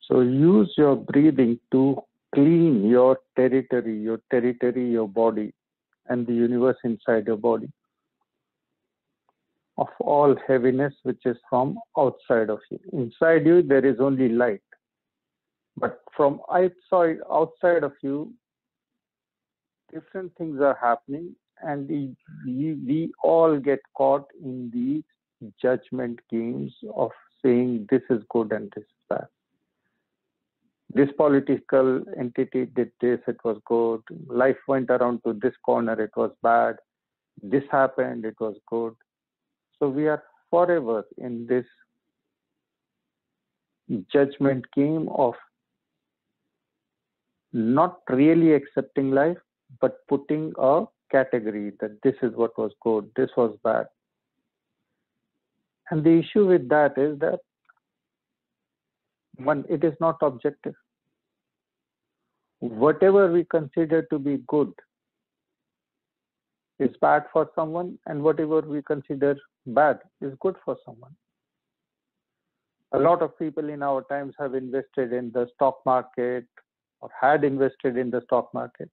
So use your breathing to clean your territory, your body, and the universe inside your body of all heaviness which is from outside of you. Inside you, there is only light. But from outside of you, different things are happening, and we all get caught in these judgment games of saying this is good and this is bad. This political entity did this, it was good. Life went around to this corner, it was bad. This happened, it was good. So we are forever in this judgment game of not really accepting life, but putting a category that this is what was good, this was bad. And the issue with that is that, one, it is not objective. Whatever we consider to be good is bad for someone, and whatever we consider bad is good for someone. A lot of people in our times have invested in the stock market or had invested in the stock market.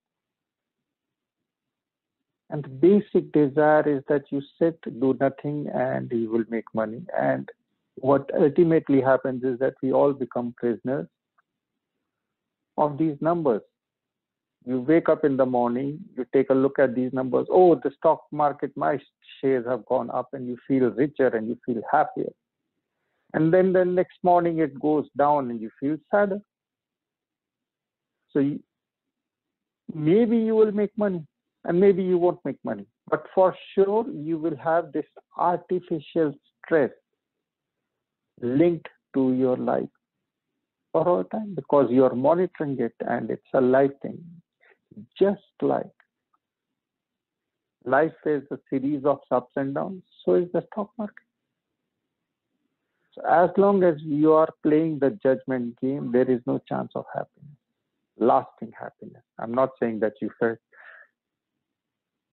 And the basic desire is that you sit, do nothing, and you will make money. And what ultimately happens is that we all become prisoners of these numbers. You wake up in the morning, you take a look at these numbers. Oh, the stock market, my shares have gone up, and you feel richer and you feel happier. And then the next morning it goes down and you feel sadder. So maybe you will make money and maybe you won't make money. But for sure, you will have this artificial stress linked to your life for all time because you're monitoring it and it's a life thing. Just like life is a series of ups and downs, so is the stock market. So as long as you are playing the judgment game, there is no chance of happiness, lasting happiness. I'm not saying that you felt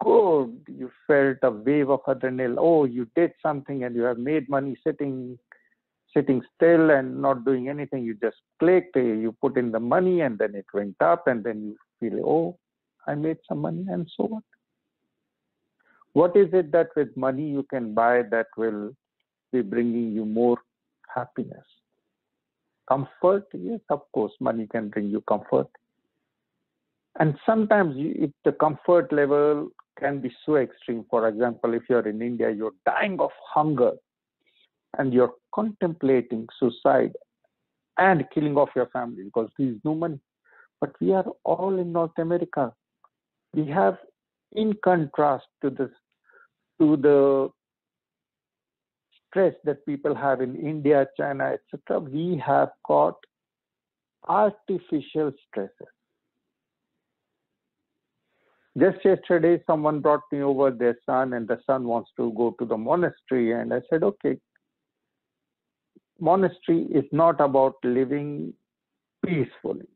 good, you felt a wave of adrenaline. Oh, you did something and you have made money sitting still and not doing anything. You just clicked, you put in the money and then it went up and then you feel, oh, I made some money, and so what? What is it that with money you can buy that will be bringing you more happiness? Comfort? Yes, of course, money can bring you comfort. And sometimes the comfort level can be so extreme. For example, if you're in India, you're dying of hunger and you're contemplating suicide and killing off your family because there is no money. But we are all in North America. We have, in contrast to the stress that people have in India, China, etc., we have got artificial stresses. Just yesterday, someone brought me over their son, and the son wants to go to the monastery. And I said, okay, monastery is not about living peacefully.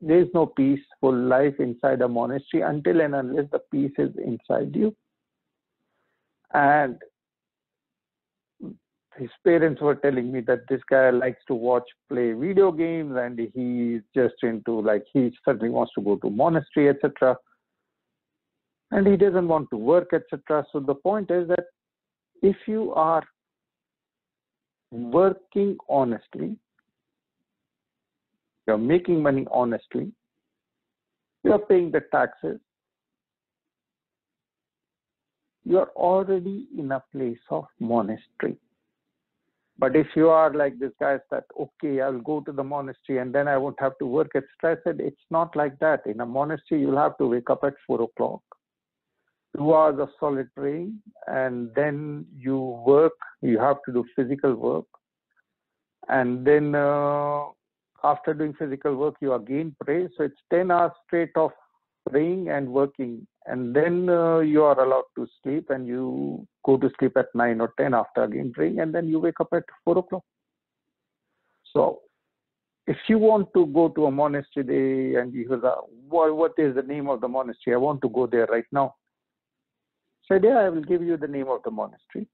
There is no peaceful life inside a monastery until and unless the peace is inside you. And his parents were telling me that this guy likes to play video games, and he's just into, like, he certainly wants to go to monastery, etc. And he doesn't want to work, etc. So the point is that if you are working honestly, you're making money honestly, you're paying the taxes, you're already in a place of monastery. But if you are like this guy that, okay, I'll go to the monastery and then I won't have to work, etc., I said, it's not like that. In a monastery, you'll have to wake up at 4 o'clock, 2 hours of solid praying, and then you work, you have to do physical work. And then after doing physical work, you again pray. So it's 10 hours straight of praying and working. And then you are allowed to sleep, and you go to sleep at 9 or 10 after again praying, and then you wake up at 4 o'clock. So if you want to go to a monastery and you say, what is the name of the monastery? I want to go there right now. So yeah, I will give you the name of the monastery.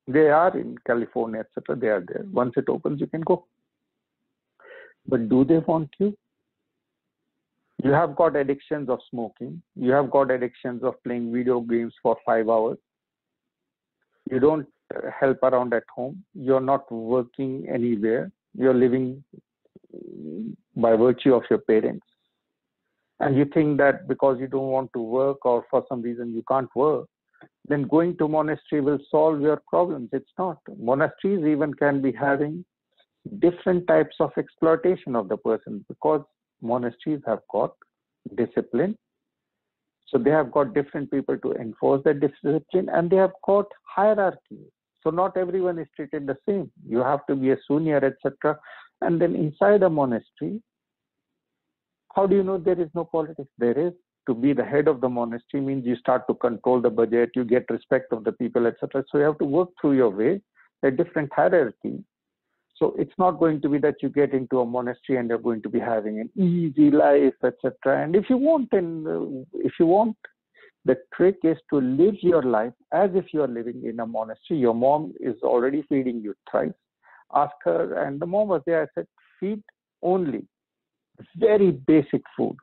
They are in California, etc. They are there. Once it opens, you can go. But do they want you? You have got addictions of smoking. You have got addictions of playing video games for 5 hours. You don't help around at home. You're not working anywhere. You're living by virtue of your parents. And you think that because you don't want to work or for some reason you can't work, then going to monastery will solve your problems. It's not. Monasteries even can be having different types of exploitation of the person, because monasteries have got discipline. So they have got different people to enforce that discipline, and they have got hierarchy. So not everyone is treated the same. You have to be a senior, etc. And then inside a monastery, how do you know there is no politics? There is. To be the head of the monastery means you start to control the budget, you get respect of the people, etc. So you have to work through your way, a different hierarchy. So it's not going to be that you get into a monastery and you're going to be having an easy life, etc. And if you want, the trick is to live your life as if you are living in a monastery. Your mom is already feeding you thrice. Ask her, and the mom was there. I said, feed only very basic food.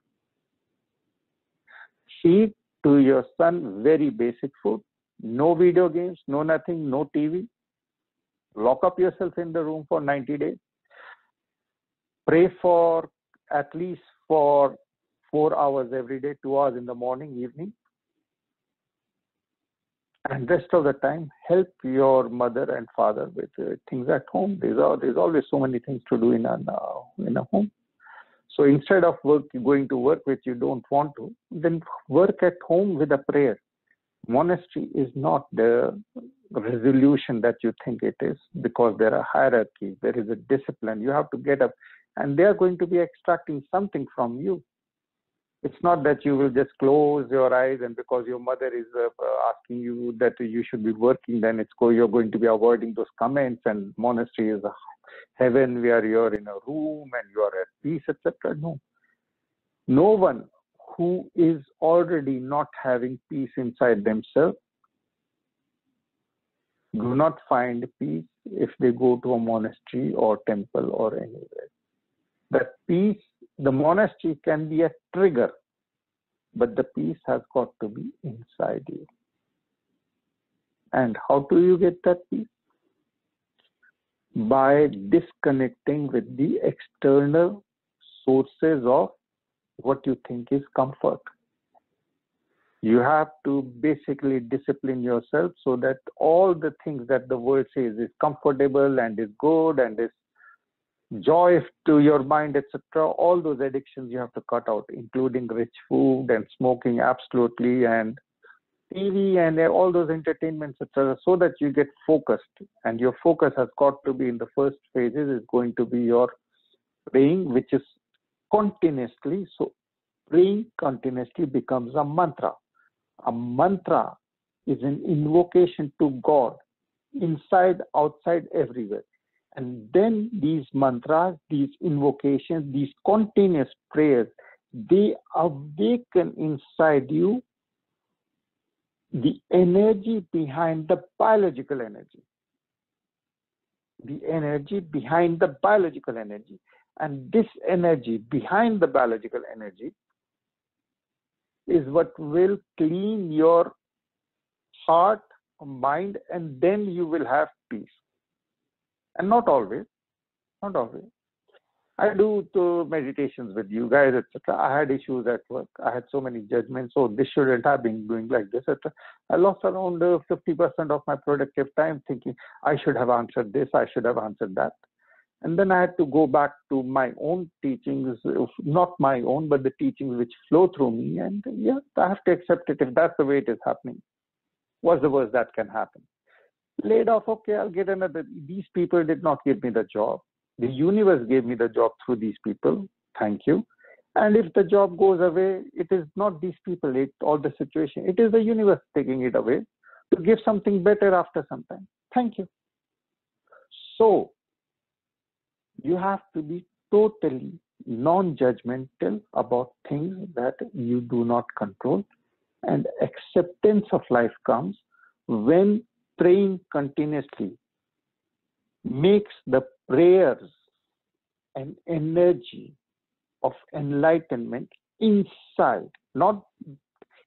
Feed to your son very basic food. No video games, no nothing, no TV. Lock up yourself in the room for 90 days. Pray for at least for 4 hours every day, 2 hours in the morning, evening. And rest of the time, help your mother and father with things at home. There's always so many things to do in a home. So instead of going to work which you don't want to, then work at home with a prayer. Monastery is not the resolution that you think it is, because there are hierarchies, there is a discipline. You have to get up, and they are going to be extracting something from you. It's not that you will just close your eyes, and because your mother is asking you that you should be working, then you're going to be avoiding those comments, and monastery is a heaven where you're in a room and you are at peace, etc. No one who is already not having peace inside themselves do not find peace if they go to a monastery or temple or anywhere. That peace, the monastery can be a trigger, but the peace has got to be inside you. And how do you get that peace? By disconnecting with the external sources of what you think is comfort. You have to basically discipline yourself so that all the things that the world says is comfortable and is good and is joy to your mind, etc. All those addictions you have to cut out, including rich food and smoking, absolutely, and TV and all those entertainments, etc., so that you get focused. And your focus has got to be, in the first phases, is going to be your praying, which is continuously. So praying continuously becomes a mantra. A mantra is an invocation to God, inside, outside, everywhere. And then these mantras, these invocations, these continuous prayers, they awaken inside you the energy behind the biological energy. The energy behind the biological energy. And this energy behind the biological energy is what will clean your heart, mind, and then you will have peace. And not always. I do meditations with you guys, etc. I had issues at work. I had so many judgments. Oh, this shouldn't have been doing like this, etc. I lost around 50% of my productive time thinking I should have answered this, I should have answered that. And then I had to go back to my own teachings, not my own, but the teachings which flow through me. And yeah, I have to accept it if that's the way it is happening. What's the worst that can happen? Laid off, okay, I'll get another. These people did not give me the job. The universe gave me the job through these people. Thank you. And if the job goes away, it is not these people, or the situation. It is the universe taking it away to give something better after some time. Thank you. So, you have to be totally non-judgmental about things that you do not control. And acceptance of life comes when praying continuously makes the prayers an energy of enlightenment inside, not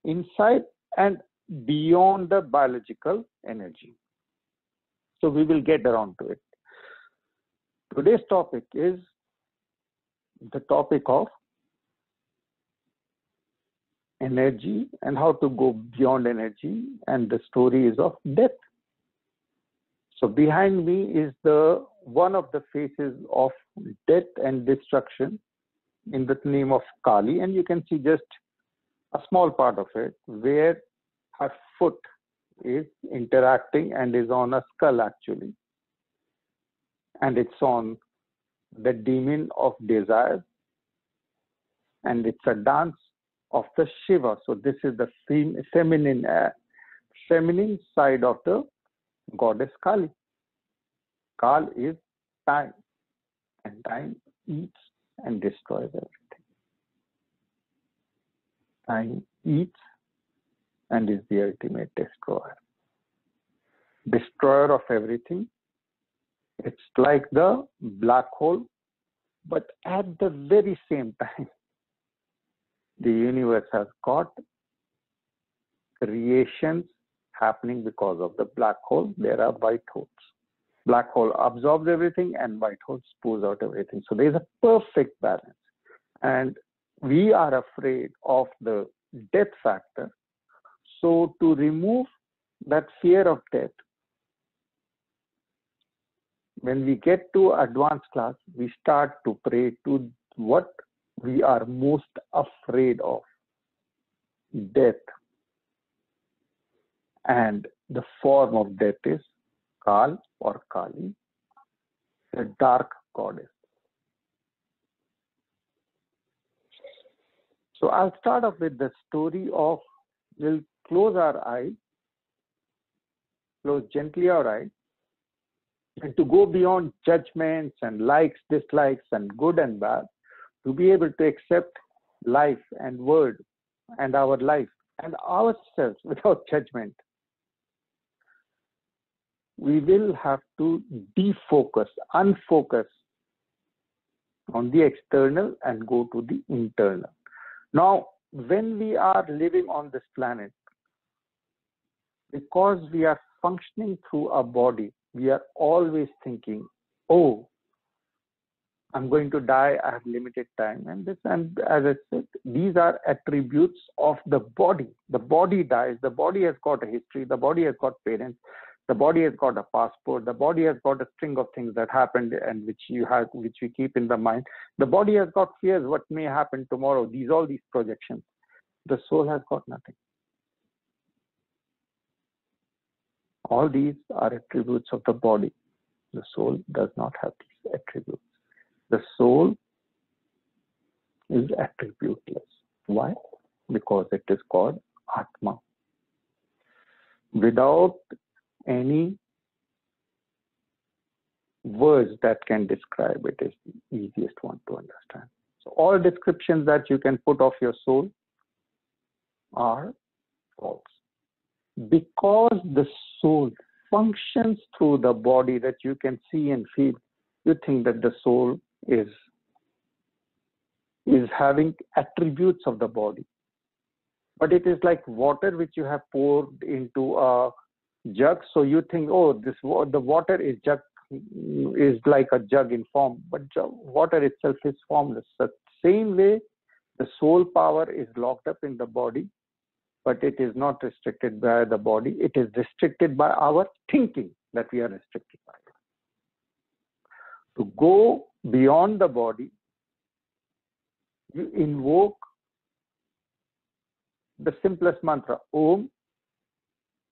inside and beyond the biological energy. So we will get around to it. Today's topic is the topic of energy and how to go beyond energy, and the story is of death. So behind me is the one of the faces of death and destruction in the name of Kali, and you can see just a small part of it where her foot is interacting and is on a skull actually, and it's on the demon of desire, and it's a dance of the Shiva. So this is the feminine side of the goddess Kali. Kal is time, and time eats and destroys everything. Time eats and is the ultimate destroyer. Destroyer of everything. It's like the black hole, but at the very same time, the universe has got creations happening because of the black hole. There are white holes. Black hole absorbs everything and white hole pours out everything. So there is a perfect balance. And we are afraid of the death factor. So to remove that fear of death, when we get to advanced class, we start to pray to what we are most afraid of, death. And the form of death is Kal or Kali, the dark goddess. So I'll start off with the story of, we'll close our eyes, close gently our eyes, and to go beyond judgments and likes, dislikes, and good and bad, to be able to accept life and word and our life and ourselves without judgment. We will have to defocus, unfocus on the external and go to the internal. Now, when we are living on this planet, because we are functioning through a body, we are always thinking, oh, I'm going to die, I have limited time. And as I said, these are attributes of the body. The body dies, the body has got a history, the body has got parents, the body has got a passport, the body has got a string of things that happened and which we keep in the mind. The body has got fears, what may happen tomorrow, all these projections. The soul has got nothing. All these are attributes of the body. The soul does not have these attributes. The soul is attributeless. Why? Because it is called Atma. Without any words that can describe it is the easiest one to understand. So all descriptions that you can put of your soul are false. Because the soul functions through the body that you can see and feel, you think that the soul is having attributes of the body. But it is like water which you have poured into a jug. So you think, oh, the water is like a jug in form, but water itself is formless. The same way, the soul power is locked up in the body, but it is not restricted by the body. It is restricted by our thinking that we are restricted by. To go beyond the body, you invoke the simplest mantra, Om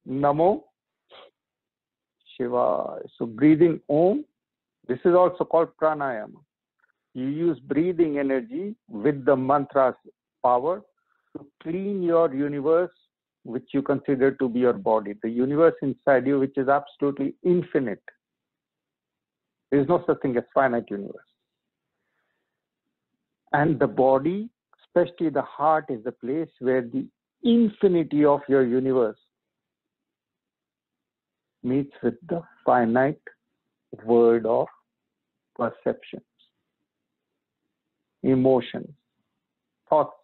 Namo Shivaya. So breathing Om, this is also called pranayama. You use breathing energy with the mantra's power to clean your universe, which you consider to be your body. The universe inside you, which is absolutely infinite. There is no such thing as finite universe. And the body, especially the heart, is the place where the infinity of your universe meets with the finite world of perceptions. emotions, thoughts.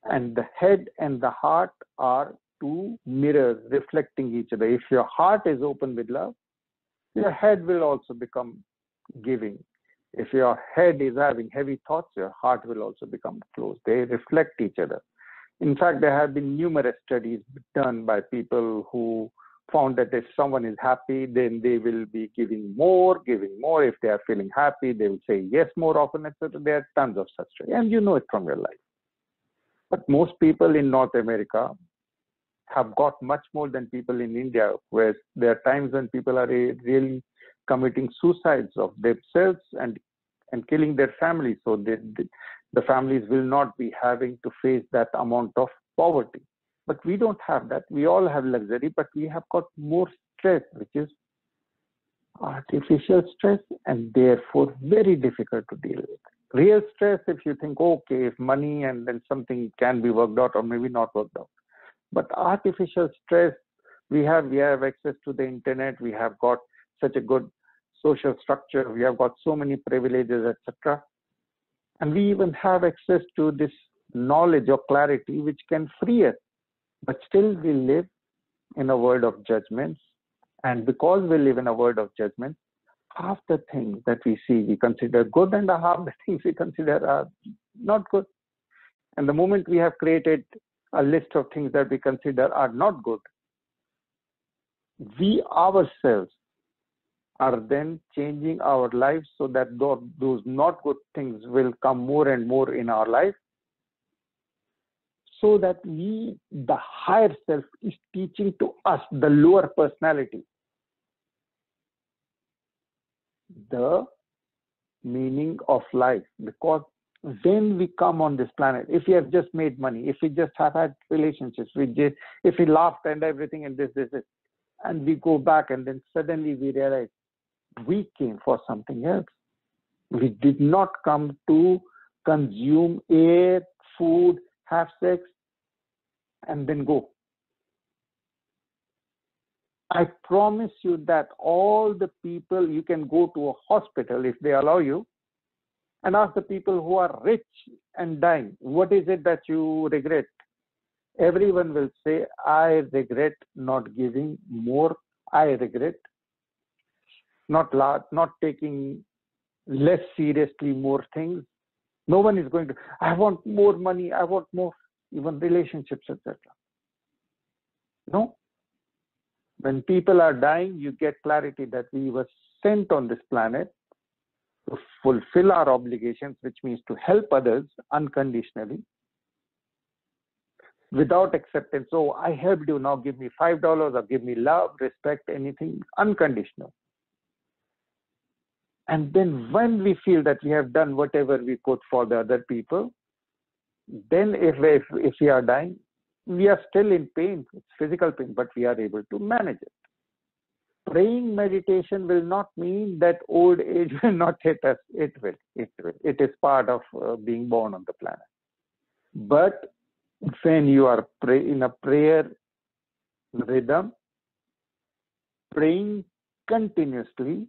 And the head and the heart are two mirrors reflecting each other. If your heart is open with love, your head will also become giving. If your head is having heavy thoughts, your heart will also become closed. They reflect each other. In fact, there have been numerous studies done by people who found that if someone is happy, then they will be giving more, giving more. If they are feeling happy, they will say yes more often, etc. There are tons of such studies, and you know it from your life. But most people in North America have got much more than people in India, where there are times when people are really committing suicides of themselves and killing their families. So the families will not be having to face that amount of poverty. But we don't have that. We all have luxury, but we have got more stress, which is artificial stress, and therefore very difficult to deal with. Real stress, if you think, okay, if money and then something can be worked out or maybe not worked out. But artificial stress, we have access to the internet, we have got such a good social structure, we have got so many privileges, etc. And we even have access to this knowledge or clarity which can free us. But still we live in a world of judgments. And because we live in a world of judgments, half the things that we see we consider good, and half the things we consider are not good. And the moment we have created a list of things that we consider are not good, we ourselves are then changing our lives so that those not good things will come more and more in our life, so that the higher self is teaching to us, the lower personality, the meaning of life. Because when we come on this planet, if we have just made money, if we just have had relationships, if we laughed and everything and this, and we go back and then suddenly we realize we came for something else. We did not come to consume air, food, have sex, and then go. I promise you that all the people, you can go to a hospital if they allow you and ask the people who are rich and dying, what is it that you regret? Everyone will say, I regret not giving more. I regret not taking less seriously more things. No one is going to, I want more money, I want more, even relationships, etc. No. When people are dying, you get clarity that we were sent on this planet to fulfill our obligations, which means to help others unconditionally, without acceptance. Oh, I helped you, now give me $5 or give me love, respect, anything, unconditional. And then when we feel that we have done whatever we could for the other people, then if we are dying, we are still in pain, it's physical pain, but we are able to manage it. Praying meditation will not mean that old age will not hit us. It will. It is part of being born on the planet. But when you are in a prayer rhythm, praying continuously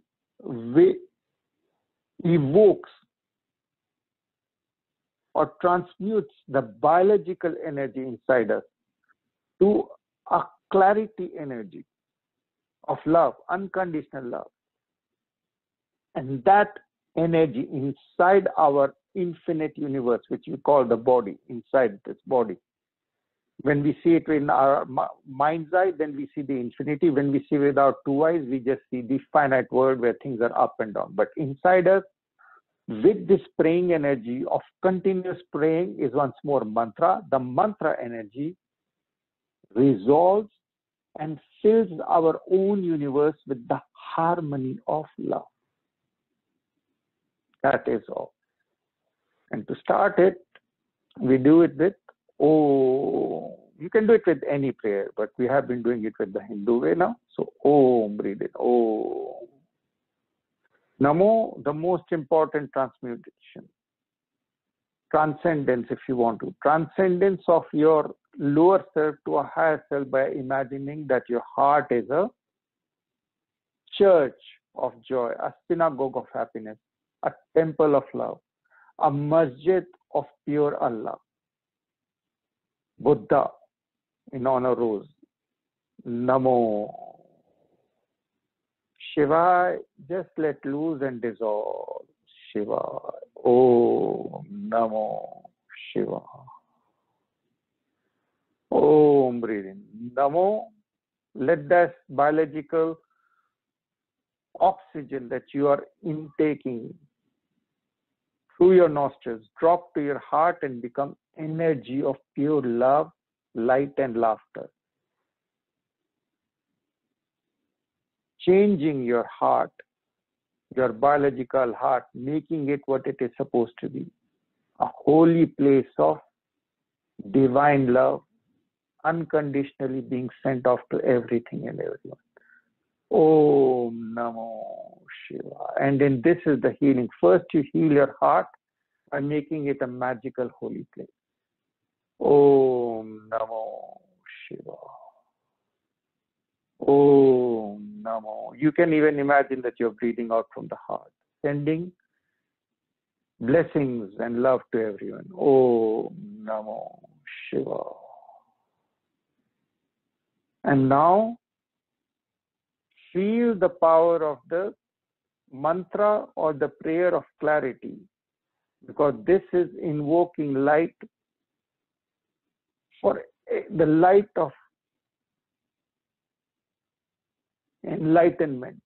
evokes or transmutes the biological energy inside us to a clarity energy of love, unconditional love. And that energy inside our infinite universe, which we call the body, inside this body. When we see it in our mind's eye, then we see the infinity. When we see with our two eyes, we just see the finite world where things are up and down. But inside us, with this praying energy of continuous praying is once more mantra. The mantra energy resolves and fills our own universe with the harmony of love. That is all. And to start it, we do it with Om. You can do it with any prayer, but we have been doing it with the Hindu way now. So Om, breathe in. Om. Namo, the most important transmutation. Transcendence, if you want to. Transcendence of your lower self to a higher self by imagining that your heart is a church of joy, a synagogue of happiness, a temple of love, a masjid of pure Allah. Buddha in honor rose. Namo. Shiva, just let loose and dissolve. Shiva. Om Namo Shiva. Om, breathe in. Namo, let that biological oxygen that you are intaking through your nostrils drop to your heart and become energy of pure love, light and laughter. Changing your heart, your biological heart, making it what it is supposed to be. A holy place of divine love, unconditionally being sent off to everything and everyone. Om Namo Shiva. And then this is the healing. First you heal your heart by making it a magical holy place. Om Namo Shiva. Om Namo. You can even imagine that you're breathing out from the heart, sending blessings and love to everyone. Om Namo Shiva. And now feel the power of the mantra or the prayer of clarity, because this is invoking light for the light of enlightenment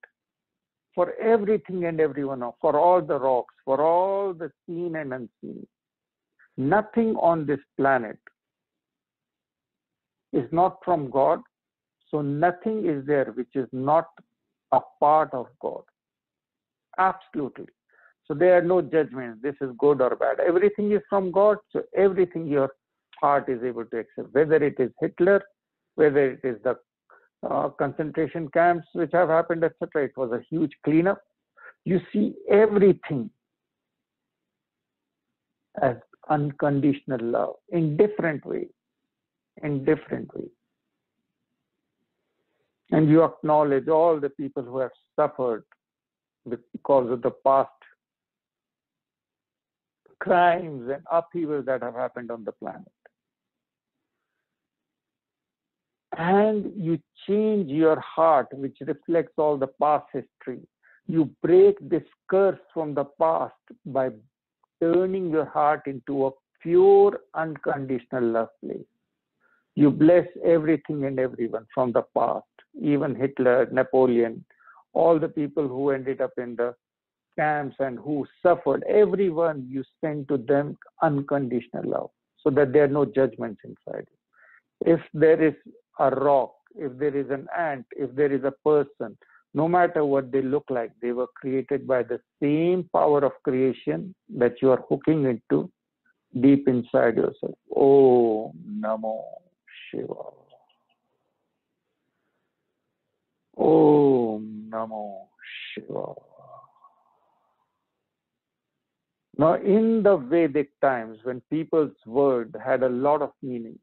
for everything and everyone, for all the rocks, for all the seen and unseen. Nothing on this planet is not from God, so nothing is there which is not a part of God. Absolutely. So there are no judgments, this is good or bad. Everything is from God, so everything your heart is able to accept, whether it is Hitler, whether it is the concentration camps which have happened, etc. It was a huge cleanup. You see everything as unconditional love in different ways, in different ways. And you acknowledge all the people who have suffered because of the past crimes and upheavals that have happened on the planet. And you change your heart, which reflects all the past history. You break this curse from the past by turning your heart into a pure, unconditional love place. You bless everything and everyone from the past, even Hitler, Napoleon, all the people who ended up in the camps and who suffered. Everyone you send to them unconditional love, so that there are no judgments inside you. If there is a rock, if there is an ant, if there is a person, no matter what they look like, they were created by the same power of creation that you are hooking into deep inside yourself. Om Namo Shiva. Om Namo Shiva. Now, in the Vedic times, when people's word had a lot of meaning,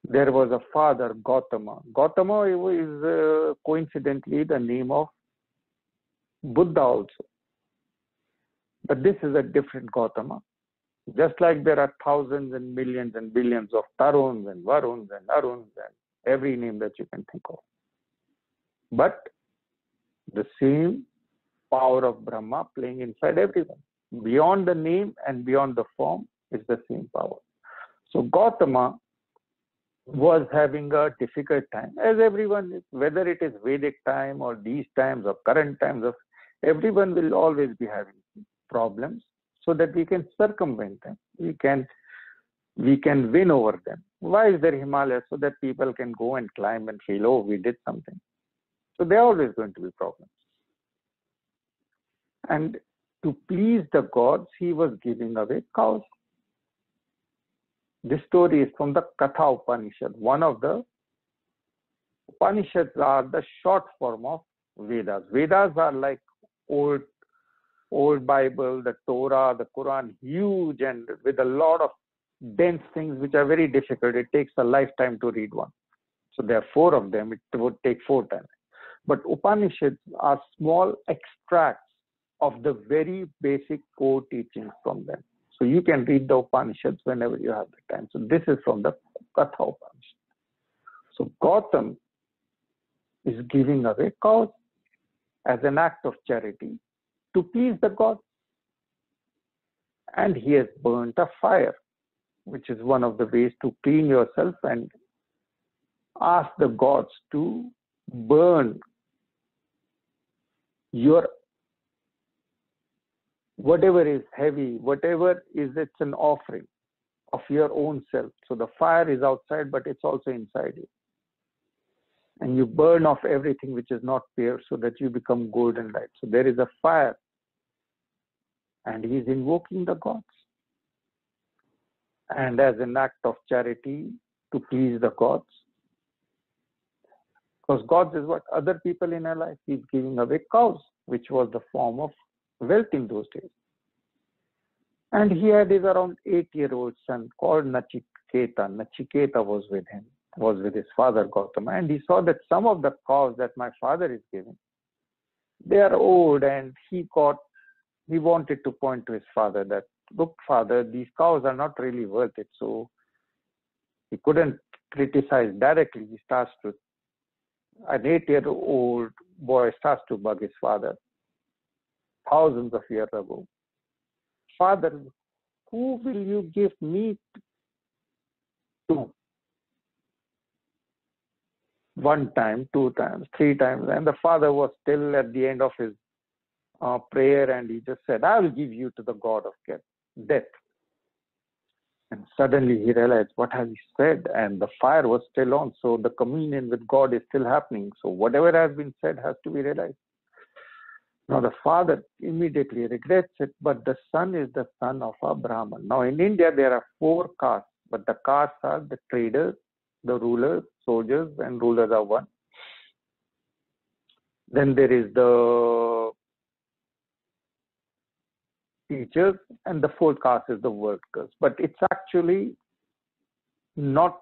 there was a father, Gautama. Gautama is coincidentally the name of Buddha also. But this is a different Gautama. Just like there are thousands and millions and billions of Taruns and Varuns and Aruns and every name that you can think of. But the same power of Brahma playing inside everyone. Beyond the name and beyond the form is the same power. So Gautama was having a difficult time, as everyone is, whether it is Vedic time or these times or current times, everyone will always be having problems, so that we can circumvent them. We can win over them. Why is there Himalayas? So that people can go and climb and feel, oh, we did something. So there are always going to be problems. And to please the gods, he was giving away cows. This story is from the Katha Upanishad. One of the Upanishads are the short form of Vedas. Vedas are like old Bible, the Torah, the Quran, huge and with a lot of dense things which are very difficult. It takes a lifetime to read one. So there are 4 of them. It would take 4 times. But Upanishads are small extracts of the very basic core teachings from them. So you can read the Upanishads whenever you have the time. So this is from the Katha Upanishad. So Gautam is giving away cows as an act of charity to please the gods. And he has burnt a fire, which is one of the ways to clean yourself and ask the gods to burn your whatever is heavy, whatever is, it's an offering of your own self. So the fire is outside, but it's also inside you. And you burn off everything which is not pure so that you become golden light. So there is a fire. And he is invoking the gods. And as an act of charity to please the gods. Because gods is what? Other people in our life. He's giving away cows, which was the form of wealth in those days. And he had his around 8-year-old son called Nachiketa. Nachiketa was with him, was with his father Gautama. And he saw that some of the cows that my father is giving, they are old, and he wanted to point to his father that, look, father, these cows are not really worth it. So he couldn't criticize directly. He starts to, an 8-year-old boy starts to bug his father thousands of years ago. Father, who will you give meat to? 1 time, 2 times, 3 times. And the father was still at the end of his prayer, and he just said, I will give you to the god of death. And suddenly he realized, what has he said? And the fire was still on. So the communion with God is still happening. So whatever has been said has to be realized. Now the father immediately regrets it, but the son is the son of a Brahman. Now in India, there are 4 castes, but the castes are the traders, the rulers, soldiers, and rulers are 1. Then there is the teachers, and the 4th caste is the workers. But it's actually not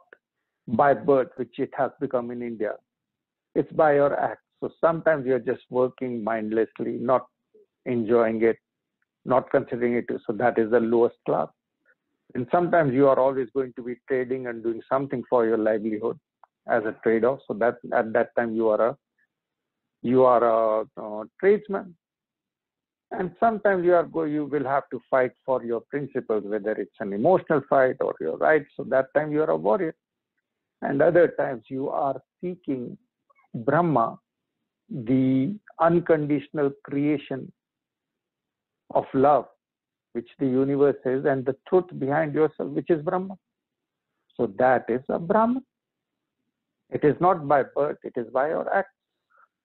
by birth, which it has become in India. It's by your acts. So sometimes you're just working mindlessly, not enjoying it, not considering it. So that is the lowest class. And sometimes you are always going to be trading and doing something for your livelihood as a trade-off. So that at that time you are a tradesman. And sometimes you will have to fight for your principles, whether it's an emotional fight or your rights. So that time you are a warrior. And other times you are seeking Brahma, the unconditional creation of love, which the universe is, and the truth behind yourself, which is Brahma. So that is a Brahman. It is not by birth, it is by your act.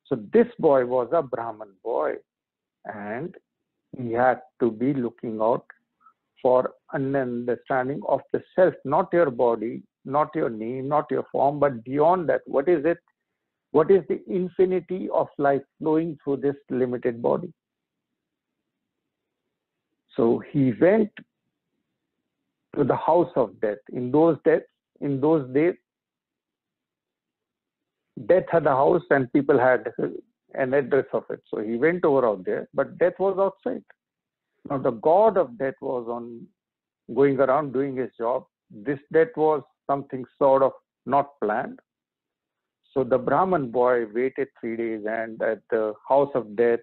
So this boy was a Brahman boy, and he had to be looking out for an understanding of the self, not your body, not your name, not your form, but beyond that, what is it? What is the infinity of life flowing through this limited body? So he went to the house of death. In those days, death had a house and people had an address of it. So he went over out there, but death was outside. Now the god of death was going around doing his job. This death was something sort of not planned. So the Brahman boy waited 3 days, and at the house of death,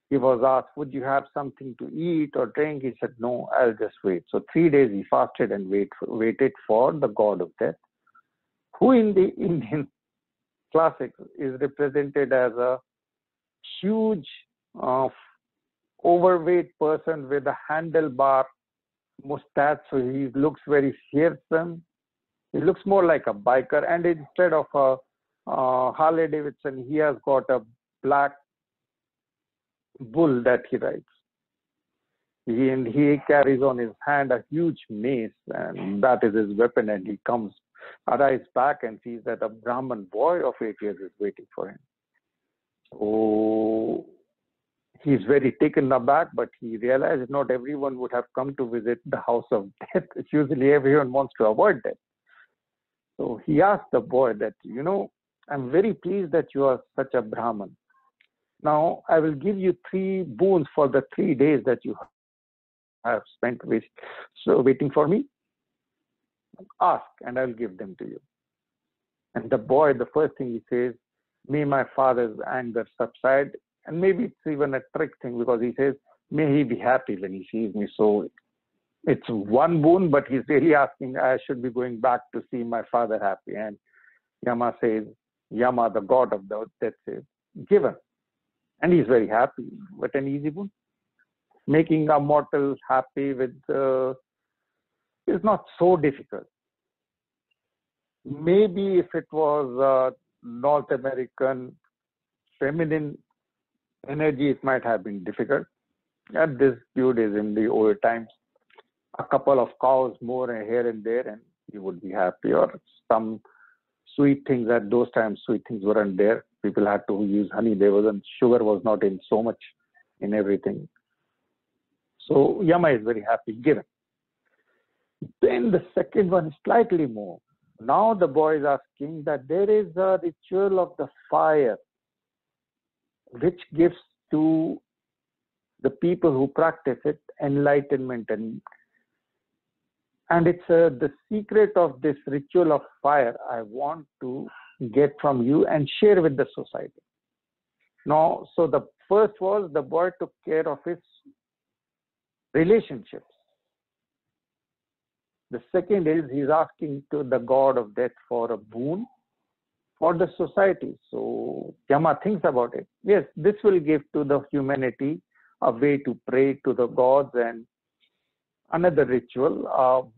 he was asked, would you have something to eat or drink? He said, no, I'll just wait. So 3 days he fasted and waited for the god of death, who in the Indian classics is represented as a huge, overweight person with a handlebar mustache. So he looks very fearsome. He looks more like a biker, and instead of a Harley Davidson, he has got a black bull that he rides. He carries on his hand a huge mace, and that is his weapon. And he arrives back and sees that a Brahman boy of 8 years is waiting for him. So he's very taken aback, but he realizes not everyone would have come to visit the house of death. It's usually everyone wants to avoid death. So he asked the boy that, I'm very pleased that you are such a Brahman. Now I will give you 3 boons for the 3 days that you have spent waiting for me. Ask, and I will give them to you. And the boy, the first thing he says, may my father's anger subside. And maybe it's even a trick thing, because he says, may he be happy when he sees me. So it's 1 boon, but he's really asking, I should be going back to see my father happy. And Yama says, Yama, the god of the death, says, given. And he's very happy. What an easy boon. Making a mortal happy with is not so difficult. Maybe if it was North American feminine energy, it might have been difficult. At this Buddhism, the old times, a couple of cows more here and there, and you would be happy. Or some sweet things. At those times, sweet things weren't there. People had to use honey. Sugar was not in so much in everything. So Yama is very happy, given. Then the second one is slightly more. Now the boy is asking that there is a ritual of the fire which gives to the people who practice it enlightenment, and it's the secret of this ritual of fire I want to get from you and share with the society. Now, so the first was the boy took care of his relationships. The second is he's asking to the god of death for a boon for the society. So Yama thinks about it. Yes, this will give to the humanity a way to pray to the gods, and another ritual,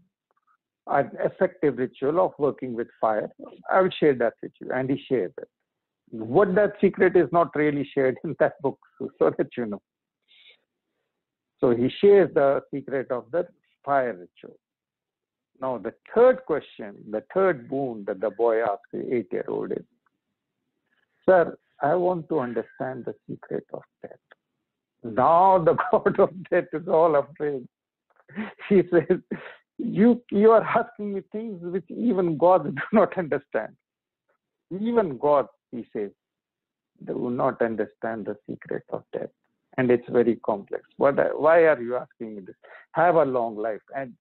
an effective ritual of working with fire. I will share that with you. And he shares it. What that secret is not really shared in that book, so that you know. So he shares the secret of the fire ritual. Now the third question, the third boon that the boy asks the 8-year-old is, sir, I want to understand the secret of death. Now the god of death is all afraid. He says, you are asking me things which even gods do not understand. Even gods, he says, do not understand the secret of death. And it's very complex. Why are you asking me this? Have a long life. And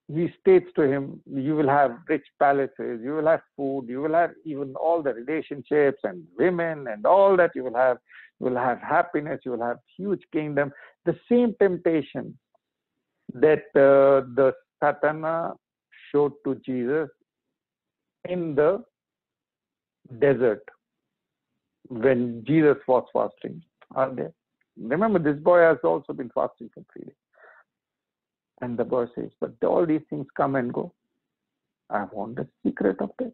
he states to him, you will have rich palaces, you will have food, you will have even all the relationships and women and all that you will have. You will have happiness, you will have huge kingdom. The same temptation that the Satana showed to Jesus in the desert when Jesus was fasting. Are there? Remember, this boy has also been fasting for 3 days. And the boy says, but all these things come and go. I want the secret of death.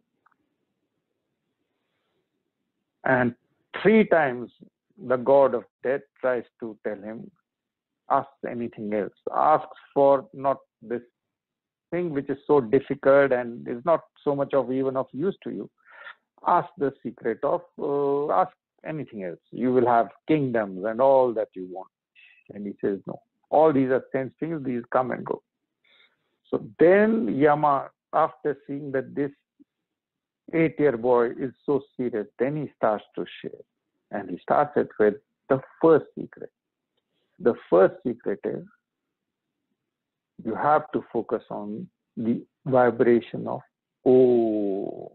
And 3 times the god of death tries to tell him, ask anything else. Ask for not this thing which is so difficult and is not so much of even of use to you. Ask the secret of, ask anything else. You will have kingdoms and all that you want. And he says, no. All these are sense things, these come and go. So then Yama, after seeing that this 8-year boy is so serious, then he starts to share. And he starts it with the first secret. The first secret is you have to focus on the vibration of Om.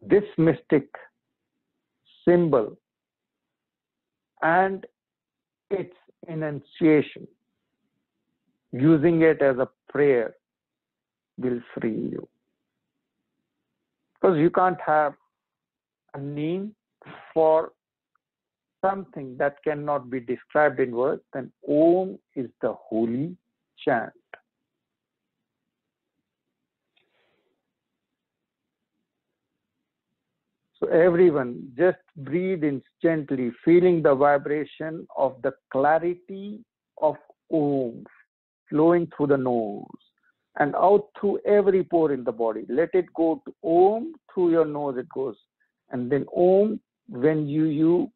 This mystic symbol and its enunciation, using it as a prayer, will free you. Because you can't have a name for something that cannot be described in words, then Om is the holy chant. So everyone, just breathe in gently, feeling the vibration of the clarity of Om flowing through the nose and out through every pore in the body. Let it go to Om, through your nose it goes. And then Om, when you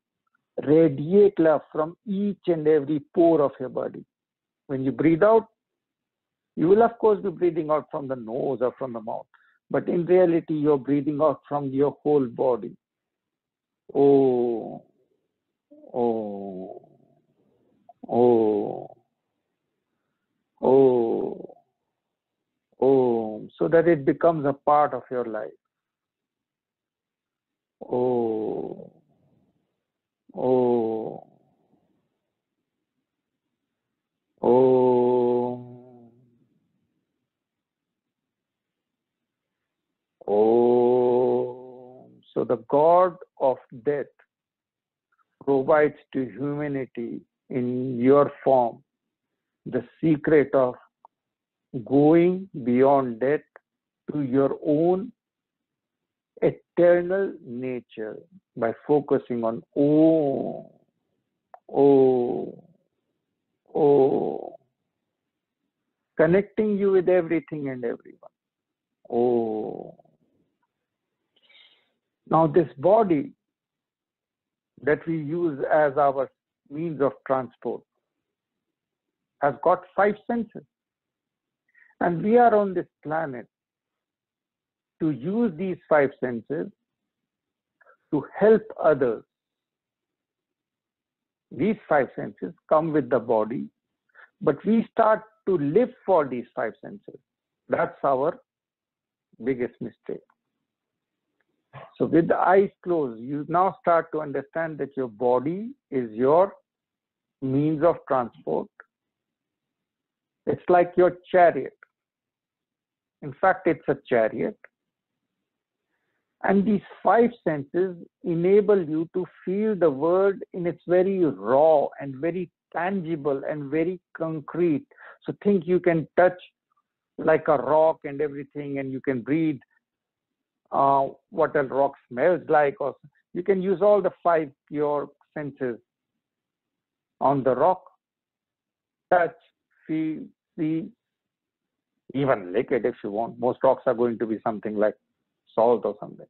radiate love from each and every pore of your body. When you breathe out, you will of course be breathing out from the nose or from the mouth. but in reality, you're breathing out from your whole body. Oh, oh, oh, oh, oh, so that it becomes a part of your life. Oh, oh, oh, oh. So the God of death provides to humanity in your form the secret of going beyond death to your own eternal nature by focusing on oh, oh, oh, connecting you with everything and everyone. Oh, now this body that we use as our means of transport has got 5 senses, and we are on this planet to use these 5 senses to help others. These 5 senses come with the body, but we start to live for these 5 senses. That's our biggest mistake. So with the eyes closed, you now start to understand that your body is your means of transport. It's like your chariot. In fact, it's a chariot. And these 5 senses enable you to feel the world in its very raw and very tangible and very concrete. So think you can touch like a rock and everything, and you can breathe what a rock smells like, or you can use all the 5 pure senses on the rock. Touch, feel, see, even lick it if you want. Most rocks are going to be something like salt or something.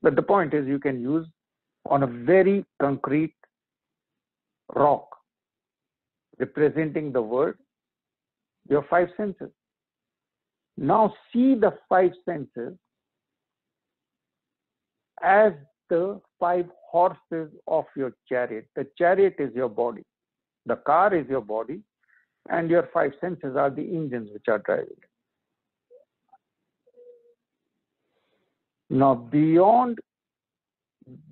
But the point is, you can use on a very concrete rock representing the world your 5 senses. Now see the 5 senses as the 5 horses of your chariot. The chariot is your body, the car is your body, and your 5 senses are the engines which are driving it. Now beyond,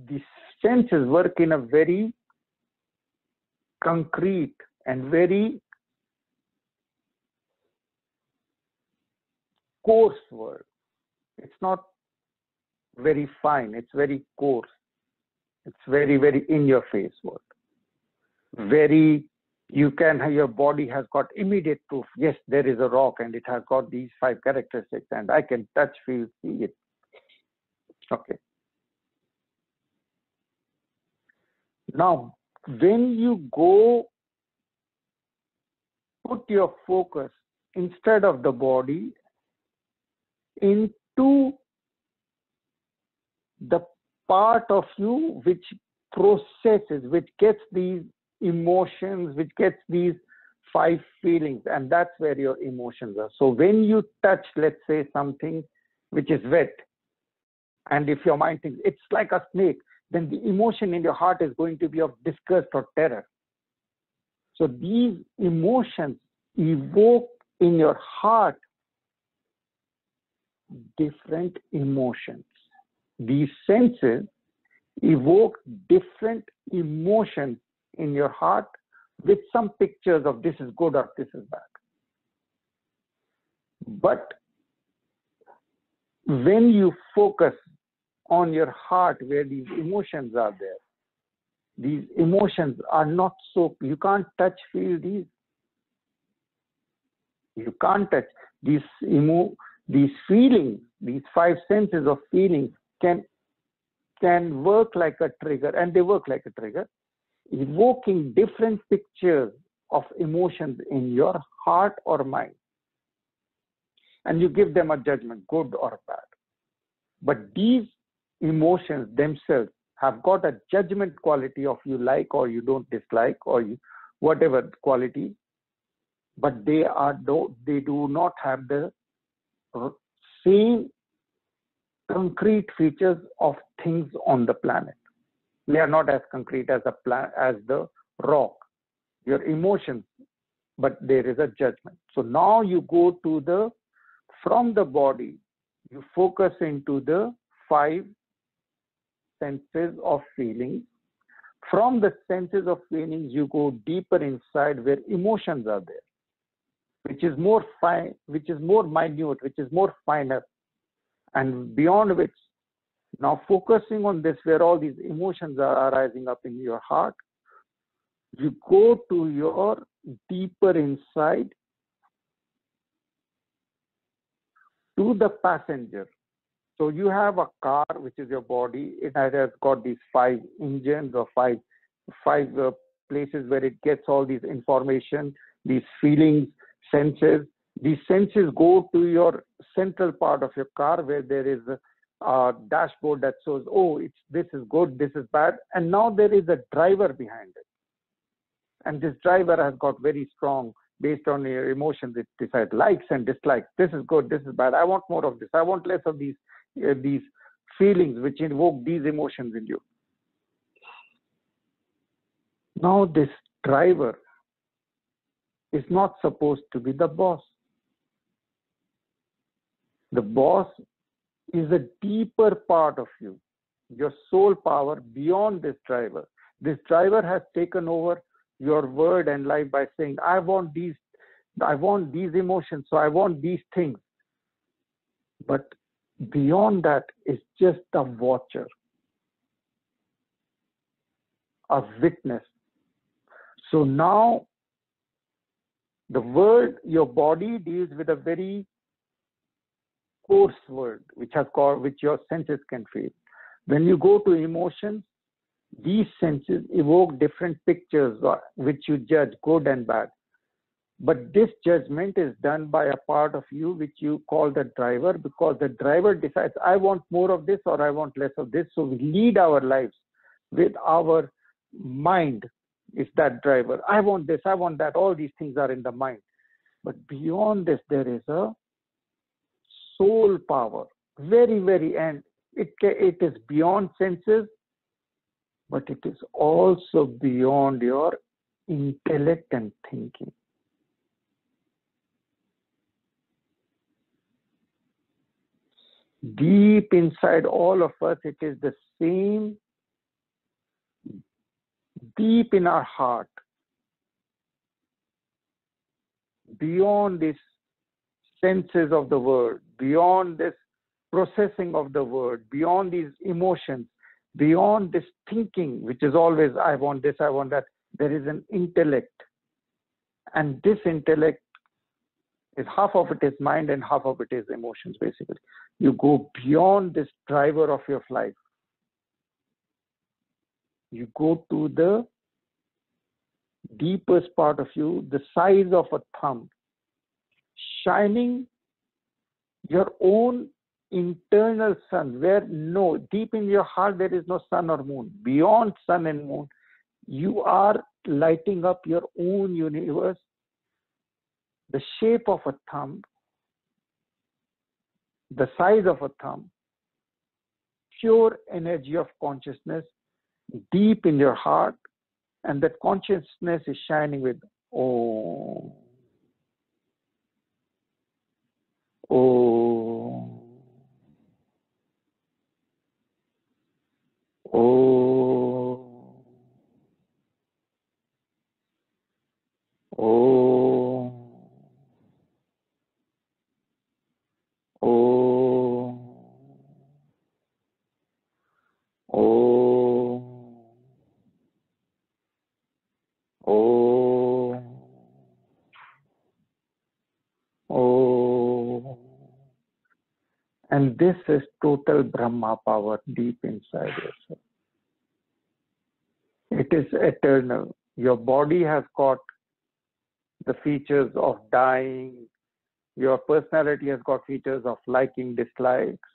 the senses work in a very concrete and very coarse world. It's not very fine, it's very coarse. It's very, very in your face world. Very, you can have, your body has got immediate proof. Yes, there is a rock and it has got these 5 characteristics and I can touch, feel, see it. Okay. Now, when you go put your focus instead of the body into the part of you which processes, which gets these emotions, which gets these 5 feelings, and that's where your emotions are. So when you touch, let's say, something which is wet, and if your mind thinks it's like a snake, then the emotion in your heart is going to be of disgust or terror. So these emotions evoke in your heart different emotions. These senses evoke different emotions in your heart with some pictures of this is good or this is bad. But when you focus on your heart where these emotions are there, these emotions are not so, you can't touch, feel these. You can't touch these feelings, these 5 senses of feelings can work like a trigger, and they work like a trigger, evoking different pictures of emotions in your heart or mind. And you give them a judgment, good or bad. But these emotions themselves have got a judgment quality of you like or you don't dislike or you, whatever quality, but they do not have the same concrete features of things on the planet. We are not as concrete as the rock, your emotions, but there is a judgment. So now you go to from the body, you focus into the 5 senses of feelings. From the senses of feelings, you go deeper inside where emotions are there, which is more fine, which is more minute, which is more finer, and beyond which, now focusing on this, where all these emotions are rising up in your heart, you go to your deeper inside to the passenger. So you have a car, which is your body. It has got these 5 engines or five places where it gets all these information, these feelings, senses. These senses go to your central part of your car where there is a dashboard that shows, oh, this is good, this is bad. And now there is a driver behind it. And this driver has got very strong, based on your emotions, it decides likes and dislikes. This is good, this is bad. I want more of this. I want less of these feelings which invoke these emotions in you. Now this driver is not supposed to be the boss. The boss is a deeper part of you, your soul power beyond this driver. This driver has taken over your word and life by saying, I want these emotions, so I want these things. But beyond that is just a watcher, a witness. So now the word, your body deals with a very coarse word, which your senses can feel. When you go to emotions, these senses evoke different pictures which you judge, good and bad. But this judgment is done by a part of you which you call the driver, because the driver decides, I want more of this or I want less of this. So we lead our lives with our mind. Is that driver. I want this, I want that. All these things are in the mind. But beyond this, there is a soul power. Very, very end. It is beyond senses, but it is also beyond your intellect and thinking. Deep inside all of us, it is the same. Deep in our heart, beyond these senses of the word, beyond this processing of the word, beyond these emotions, beyond this thinking, which is always, I want this, I want that, there is an intellect. And this intellect is half of it is mind and half of it is emotions, basically. You go beyond this driver of your life. You go to the deepest part of you, the size of a thumb, shining your own internal sun, where deep in your heart there is no sun or moon. Beyond sun and moon, you are lighting up your own universe, the shape of a thumb, the size of a thumb, pure energy of consciousness deep in your heart, and that consciousness is shining with Om. Om. Om. Om. Om. Om. Om. Om. And this is total Brahma power deep inside yourself. It is eternal. Your body has got the features of dying. Your personality has got features of liking, dislikes.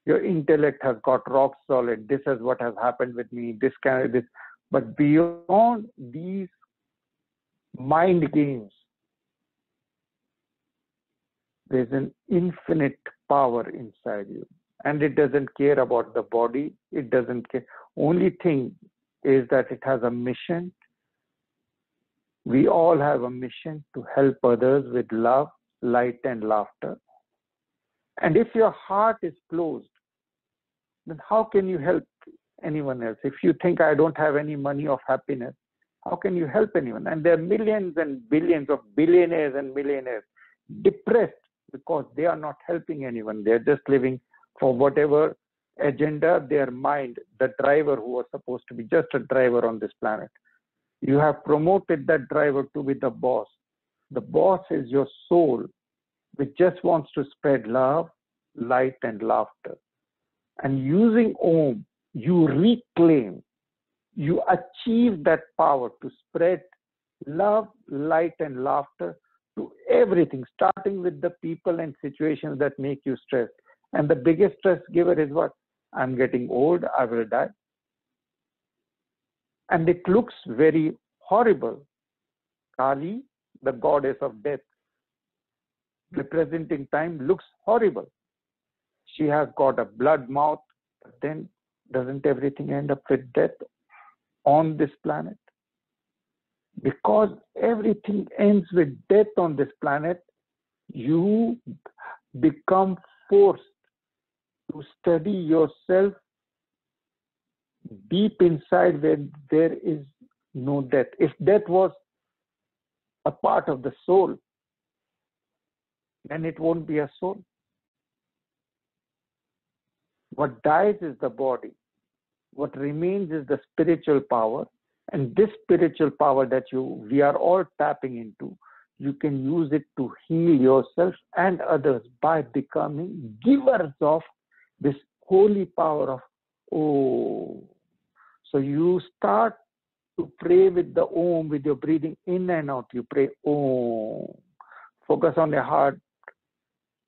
Your intellect has got rock solid. This is what has happened with me. This kind of this. But beyond these mind games, there's an infinite power inside you. And it doesn't care about the body. It doesn't care. Only thing is that it has a mission. We all have a mission to help others with love, light, and laughter. And if your heart is closed, then how can you help anyone else? If you think, I don't have any money of happiness, how can you help anyone? And there are millions and billions of billionaires and millionaires depressed because they are not helping anyone. They're just living for whatever agenda their mind, the driver who was supposed to be just a driver on this planet. You have promoted that driver to be the boss. The boss is your soul, which just wants to spread love, light, and laughter. And using Om, you reclaim, you achieve that power to spread love, light, and laughter to everything, starting with the people and situations that make you stressed. And the biggest stress giver is what? I'm getting old, I will die. And it looks very horrible. Kali, the goddess of death, representing time, looks horrible. She has got a blood mouth, but then doesn't everything end up with death on this planet? Because everything ends with death on this planet, you become forced to study yourself deep inside where there is no death. If death was a part of the soul, then it won't be a soul. What dies is the body. What remains is the spiritual power. And this spiritual power that we are all tapping into, you can use it to heal yourself and others by becoming givers of this holy power of Om. So you start to pray with the Om, with your breathing in and out. You pray Om. Focus on your heart.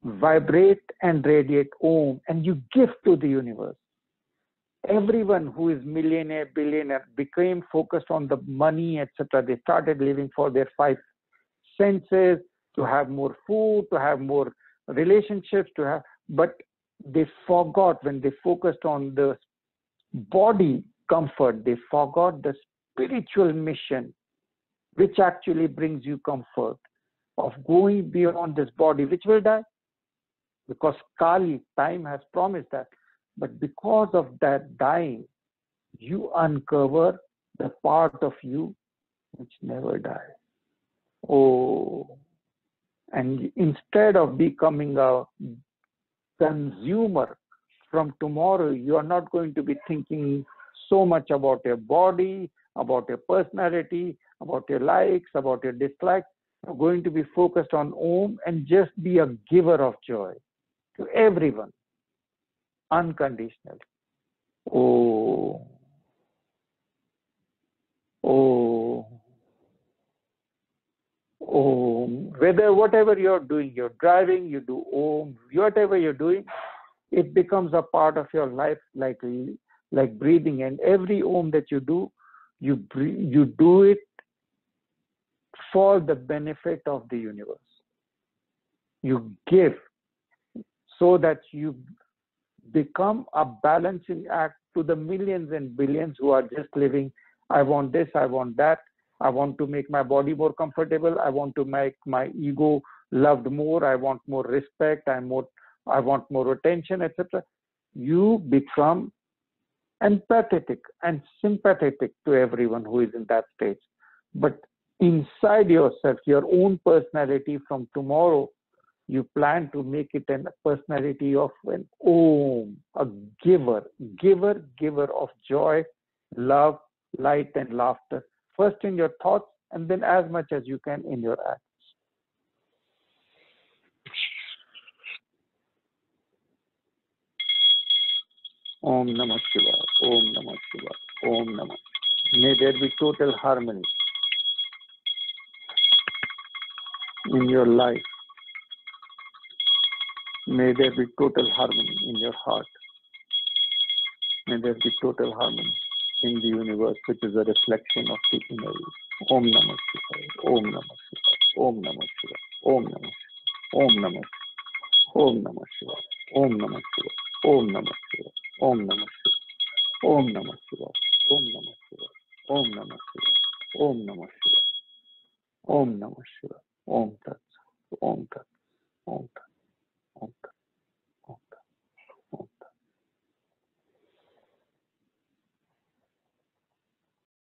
Vibrate and radiate Om, and you give to the universe. Everyone who is millionaire, billionaire became focused on the money, etc. They started living for their five senses, to have more food, to have more relationships, but they forgot when they focused on the body comfort, they forgot the spiritual mission, which actually brings you comfort of going beyond this body, which will die. Because Kali, time has promised that. But because of that dying, you uncover the part of you which never dies. Oh, and instead of becoming a consumer from tomorrow, you are not going to be thinking so much about your body, about your personality, about your likes, about your dislikes. You're going to be focused on Om and just be a giver of joy to everyone, unconditionally. Oh, oh, oh. Whatever you're doing, you're driving, you do Om, whatever you're doing, it becomes a part of your life, like breathing. And every Om that you do, you do it for the benefit of the universe. You give so that you become a balancing act to the millions and billions who are just living, I want this, I want that, I want to make my body more comfortable, I want to make my ego loved more, I want more respect, I want more attention, etc. You become empathetic and sympathetic to everyone who is in that stage. But inside yourself, your own personality from tomorrow, you plan to make it a personality of an Om, a giver of joy, love, light, and laughter. First in your thoughts, and then as much as you can in your acts. Om Namah Shivaya, Om Namah Shivaya, Om Namah Shivaya. May there be total harmony in your life. May there be total harmony in your heart. May there be total harmony in the universe, which is a reflection of the inner you. Om Namah Shivaya, Om Namah Shivaya, Om Namah Shivaya, Om Namah Shivaya, Om Namah Shivaya, Om Namah Shivaya. Om Namah Shivaya. Om Namah Shivaya. Om Namah Shivaya. Om Namah Shivaya. Om Namah Shivaya. Om Namah Shivaya. Om Namah Shivaya. Om Namah Shivaya. Om Tat. Om Tat. Om Tat. Om Tat.